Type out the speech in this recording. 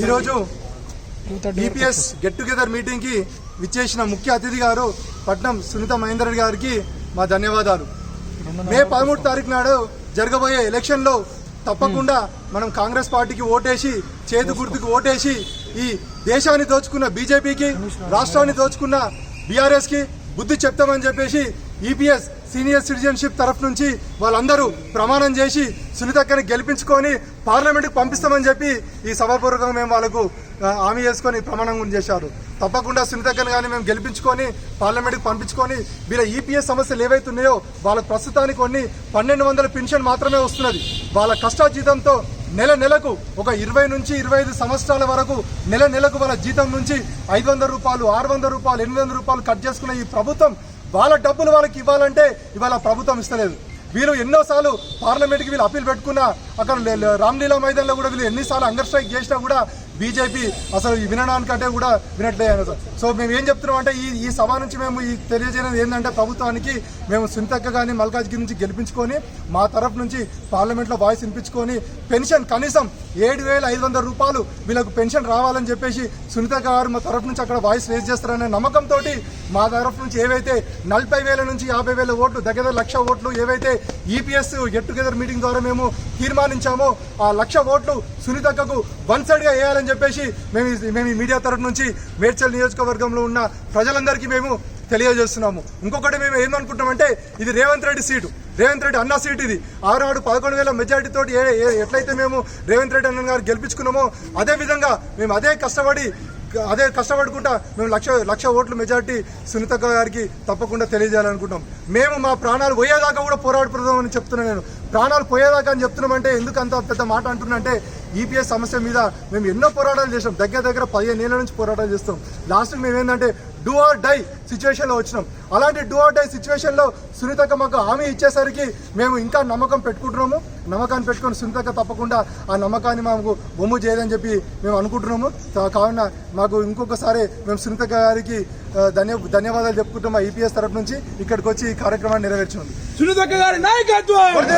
ఈరోజు EPS get together meeting కి విచ్చేసిన ముఖ్య అతిథి గారు పట్నం సునీత మహేందర్ రెడ్డి గారికి మా ధన్యవాదాలు. మే 13 తారీఖు నాడు జరగబోయే ఎలక్షన్ లో తప్పకుండా మనం కాంగ్రెస్ పార్టీకి ఓటేసి చేతు గుర్తుకు ఓటేసి ఈ దేశాన్ని దోచుకున్న బీజేపీకి, రాష్ట్రాన్ని దోచుకున్న బీఆర్ఎస్ కి బుద్ధి చెప్తామని చెప్పేసి ఈపీఎస్ సీనియర్ సిటిజన్షిప్ తరఫు నుంచి వాళ్ళందరూ ప్రమాణం చేసి సునీతక్కని గెలిపించుకొని పార్లమెంట్కి పంపిస్తామని చెప్పి ఈ సభాపూర్వకంగా మేము వాళ్ళకు హామీ చేసుకొని ప్రమాణం చేశారు. తప్పకుండా సునీతక్కని కానీ మేము గెలిపించుకొని పార్లమెంట్కి పంపించుకొని వీళ్ళ ఈపీఎస్ సమస్యలు ఏవైతున్నాయో వాళ్ళకు ప్రస్తుతానికి 1200 పెన్షన్ మాత్రమే వస్తున్నది. వాళ్ళ కష్టాజీతంతో నెలకు ఒక 20 నుంచి 25 సంవత్సరాల వరకు నెలకు వాళ్ళ జీతం నుంచి 500 రూపాయలు, 600 రూపాయలు, 800 రూపాయలు కట్ చేసుకున్న ఈ ప్రభుత్వం వాళ్ళ డబ్బులు వాళ్ళకి ఇవ్వాలంటే ఇవాళ ప్రభుత్వం ఇస్తలేదు. వీళ్ళు ఎన్నోసార్లు పార్లమెంట్కి వీళ్ళు అప్పీల్ పెట్టుకున్నా, అక్కడ రామ్లీలా మైదాన్లో కూడా వీళ్ళు ఎన్నిసార్లు హంగర్ స్ట్రైక్ చేసినా కూడా బీజేపీ అసలు వినడానికంటే కూడా వినట్లేదు. సో మేము ఏం చెప్తున్నాం అంటే ఈ సభ నుంచి మేము ఈ తెలియజేయడం ఏంటంటే ప్రభుత్వానికి మేము సునీతక్క కానీ మల్కాజ్గిరి నుంచి గెలిపించుకొని మా తరఫు నుంచి పార్లమెంట్లో వాయిస్ వినిపించుకొని పెన్షన్ కనీసం 7,500 రూపాయలు వీళ్ళకు పెన్షన్ రావాలని చెప్పేసి సునీతక్క గారు మా తరఫు నుంచి అక్కడ వాయిస్ రేజ్ చేస్తారనే నమ్మకంతో మా తరఫు నుంచి ఏవైతే 40,000 నుంచి 50,000 ఓట్లు, దగ్గర 1,00,000 ఓట్లు ఏవైతే ఈపీఎస్ గెట్ టుగెదర్ మీటింగ్ ద్వారా మేము తీర్మానించామో ఆ 1,00,000 ఓట్లు సునీతక్కకు వన్ సైడ్గా వేయాలని చెప్పేసి మేము ఈ మీడియా తరఫు నుంచి మేడ్చల్ నియోజకవర్గంలో ఉన్న ప్రజలందరికీ మేము తెలియజేస్తున్నాము. ఇంకొకటి మేము ఏమనుకుంటామంటే ఇది రేవంత్ రెడ్డి సీటు, రేవంత్ రెడ్డి అన్న సీట్. ఇది ఆనాడు 11,000 మెజార్టీతో ఎట్లయితే మేము రేవంత్ రెడ్డి అన్న గారు గెలిపించుకున్నామో అదే విధంగా మేము అదే కష్టపడుకుంటా మేము 1,00,000 ఓట్ల మెజార్టీ సునీతక్క గారికి తప్పకుండా తెలియజేయాలనుకుంటాం. మేము మా ప్రాణాలు పోయేదాకా కూడా పోరాడుతున్నామని చెప్తున్నాను. నేను ప్రాణాలు పోయేదాకా అని చెప్తున్నామంటే ఎందుకు అంత పెద్ద మాట అంటున్నానంటే ఈపీఎస్ సమస్య మీద మేము ఎన్నో పోరాటాలు చేసాం. దగ్గర 15 ఏళ్ల నుంచి పోరాటాలు చేస్తాం. లాస్ట్కి మేము ఏంటంటే డూ ఆర్ డై సిచ్యువేషన్లో వచ్చినాం. అలాంటి డూ ఆర్ డై సిచ్యువేషన్లో సునీతక్క మాకు హామీ ఇచ్చేసరికి మేము ఇంకా నమ్మకం పెట్టుకుంటున్నాము. నమ్మకాన్ని పెట్టుకొని సునీతక్క తప్పకుండా ఆ నమ్మకాన్ని మాకు బొమ్ము చేయదని చెప్పి మేము అనుకుంటున్నాము. కావున మాకు ఇంకొకసారి మేము సునీతక్క గారికి ధన్యవాదాలు చెప్పుకుంటాం. మా ఈపీఎస్ తరఫు నుంచి ఇక్కడికి వచ్చి ఈ కార్యక్రమాన్ని నెరవేర్చుకుంది. సునీతక్క గారి నాయకత్వం.